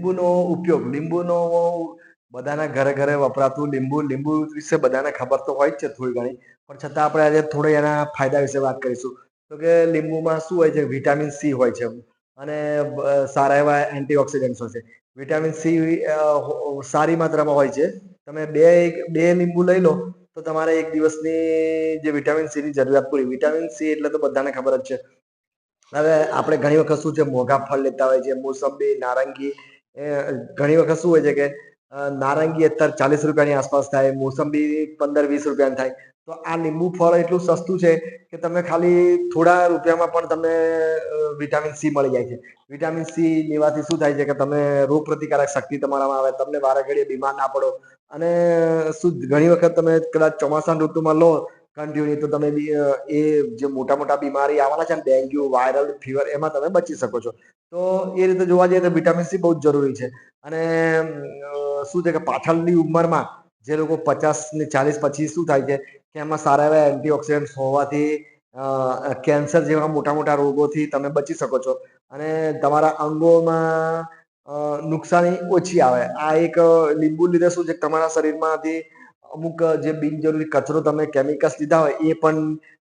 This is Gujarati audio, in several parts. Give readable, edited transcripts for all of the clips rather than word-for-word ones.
લીંબુનો ઉપયોગ, લીંબુનો બધાના ઘરે ઘરે વપરાતું લીંબુ વિશે બધાને ખબર તો હોય જ છે થોડી ઘણી, પણ છતાં આપણે આજે થોડી એના ફાયદા વિશે વાત કરીશું. તો કે લીંબુમાં શું હોય છે, વિટામિન સી હોય છે અને સારા એવા એન્ટીઓક્સિડન્ટ્સ હોય છે. વિટામિન સી સારી માત્રામાં હોય છે. તમે બે લીંબુ લઈ લો તો તમારે એક દિવસની જે વિટામિન સી ની જરૂરિયાત પૂરી. વિટામિન સી એટલે તો બધાને ખબર જ છે. હવે આપણે ઘણી વખત શું છે, મોંઘા ફળ લેતા હોય છે, મોસંબી, નારંગી. ઘણી વખત શું હોય છે કે નારંગી અત્યારે 40 રૂપિયાની આસપાસ થાય, મોસંબી 15-20 રૂપિયાની થાય. તો આ લીંબુ ફળ એટલું સસ્તું છે કે તમે ખાલી થોડા રૂપિયામાં પણ તમને વિટામિન સી મળી જાય છે. વિટામિન સી લેવાથી શું થાય છે કે તમે રોગ પ્રતિકારક શક્તિ તમારામાં આવે, તમને વારે ઘડીએ બીમાર ના પડો. અને શું ઘણી વખત તમે કદાચ ચોમાસાની ઋતુમાં લો કન્ટિન્યુ, તો તમે એ જે મોટા મોટા બીમારી આવવાના છે ને, ડેન્ગ્યુ, વાયરલ ફીવર, એમાં તમે બચી શકો છો. તો એ રીતે જોવા જઈએ તો વિટામિન સી બહુ જ જરૂરી છે. અને શું છે કે પાછળની ઉંમરમાં જે લોકો 50 ને 40 પછી શું થાય છે કે એમાં સારા એવા એન્ટીઓક્સિડન્ટ હોવાથી કેન્સર જેવા મોટા મોટા રોગોથી તમે બચી શકો છો અને તમારા અંગોમાં નુકસાની ઓછી આવે. આ એક લીંબુ લીધે શું છે, તમારા શરીરમાંથી અમુક જે બિનજરૂરી કચરો તમે કેમિકલ્સ લીધા હોય એ પણ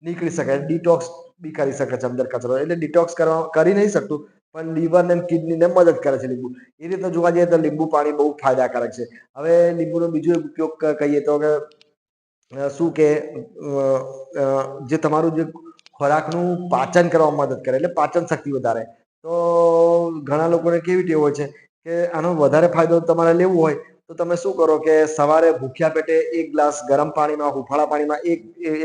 નીકળી શકે, ડિટોક્સ બી કરી શકે છે અંદર કચરો. એટલે ડિટોક્સ કરી નહીં શકતું, પણ લીવર ને કિડનીને મદદ કરે છે લીંબુ. એ રીતે જોવા જઈએ તો લીંબુ પાણી બહુ ફાયદાકારક છે. હવે લીંબુનો બીજો એક ઉપયોગ કહીએ તો કે શું કે જે તમારું જે ખોરાકનું પાચન કરવામાં મદદ કરે, એટલે પાચન શક્તિ વધારે. તો ઘણા લોકોને કેવી ટેવ હોય છે કે આનો વધારે ફાયદો તમારે લેવો હોય તો તમે શું કરો કે સવારે ભૂખ્યા પેટે એક ગ્લાસ ગરમ પાણીમાં, હુંફાળા પાણીમાં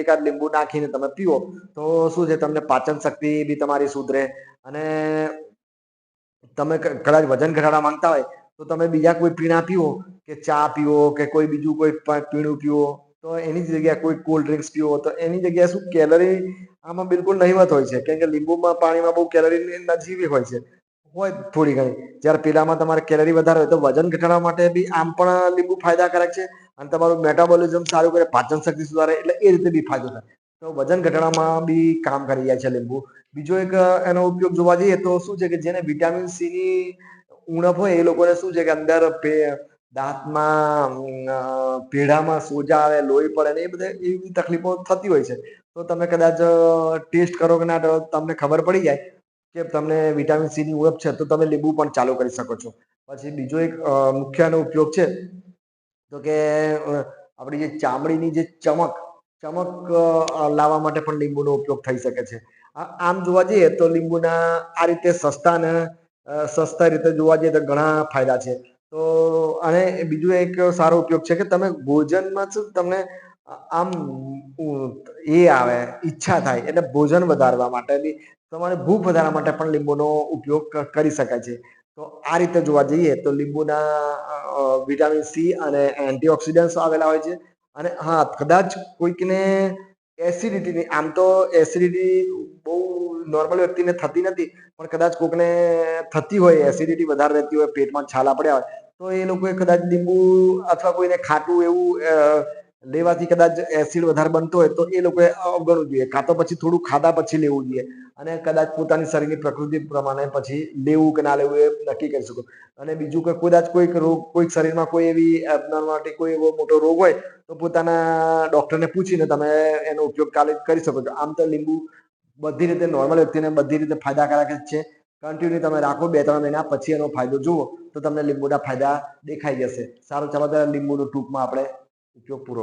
એકાદ લીંબુ નાખીને તમે પીવો તો શું છે, તમને પાચન શક્તિ બી તમારી સુધરે. અને તમે કદાચ વજન ઘટાડવા માંગતા હોય તો તમે બીજા કોઈ પીણા પીવો, કે ચા પીવો કે કોઈ બીજું કોઈ પીણું પીવો, તો એની જગ્યાએ કોઈ કોલ્ડ ડ્રિંક્સ પીવો, તો એની જગ્યાએ શું કેલરી આમાં બિલકુલ નહિવત હોય છે. કેમ કે લીંબુમાં પાણીમાં બહુ કેલરી નજીવી હોય થોડી ઘણી. જ્યારે પેલામાં તમારે કેલરી વધારે હોય. તો વજન ઘટાડવા માટે બી આમ પણ લીંબુ ફાયદાકારક છે અને તમારું મેટાબોલિઝમ સારું કરે, પાચન શક્તિ સુધારે, એટલે એ રીતે બી ફાયદો થાય. તો વજન ઘટાડવામાં બી કામ કરી જાય છે લીંબુ. બીજો એક એનો ઉપયોગ જોવા જઈએ તો શું છે કે જેને વિટામિન સી ની ઉણપ હોય એ લોકોને શું છે કે અંદર દાંતમાં, પેઢામાં સોજા આવે, લોહી પડે ને એ બધે એવી તકલીફો થતી હોય છે. તો તમે કદાચ ટેસ્ટ કરો કે ના, તમને ખબર પડી જાય કે તમને વિટામિન સી ની ઉણપ છે, તો તમે લીંબુ પણ ચાલુ કરી શકો છો. પછી બીજો એક મુખ્ય એનો ઉપયોગ છે તો કે આપણી જે ચામડીની જે ચમક લાવવા માટે પણ લીંબુનો ઉપયોગ થઈ શકે છે. આમ જોવા જઈએ તો લીંબુના આ રીતે સસ્તા રીતે જોવા જઈએ તો ઘણા ફાયદા છે. તો અને બીજું એક સારો ઉપયોગ છે કે તમે ભોજનમાં શું તમને આમ આવે, ઈચ્છા થાય, એટલે ભોજન વધારવા માટે બી, તમારે ભૂખ વધારવા માટે પણ લીંબુનો ઉપયોગ કરી શકાય છે. તો આ રીતે જોવા જઈએ તો લીંબુના વિટામિન સી અને એન્ટીઓક્સિડન્ટ્સ આવેલા હોય છે. અને હા, કદાચ કોઈકને એસિડિટીની, આમ તો એસિડિટી બહુ નોર્મલ વ્યક્તિને થતી નથી, પણ કદાચ કોઈકને થતી હોય, એસિડિટી વધારે રહેતી હોય, પેટમાં છાલા પડ્યા હોય, તો એ લોકોએ કદાચ લીંબુ અથવા કોઈને ખાટું એવું લેવાથી કદાચ એસિડ વધારે બનતો હોય તો એ લોકોએ અવગણવું જોઈએ, કાં તો પછી થોડું ખાધા પછી લેવું જોઈએ. અને કદાચ પોતાની શરીરની પ્રકૃતિ પ્રમાણે પછી લેવું કે ના લેવું એ નક્કી કરી શકો. અને બીજું કે કદાચ કોઈક શરીરમાં કોઈ એવી એબનોર્માલિટી, કોઈ એવો મોટો રોગ હોય તો પોતાના ડોક્ટરને પૂછીને તમે એનો ઉપયોગ કરી શકો છો. આમ તો લીંબુ બધી રીતે નોર્મલ વ્યક્તિને બધી રીતે ફાયદાકારક જ છે. કન્ટિન્યુ તમે રાખો 2-3 મહિના, પછી એનો ફાયદો જુઓ તો તમને લીંબુના ફાયદા દેખાઈ જશે. સારું, ચાલો ત્યારે લીંબુનો ટૂંકમાં આપણે ઉપયોગ પૂરો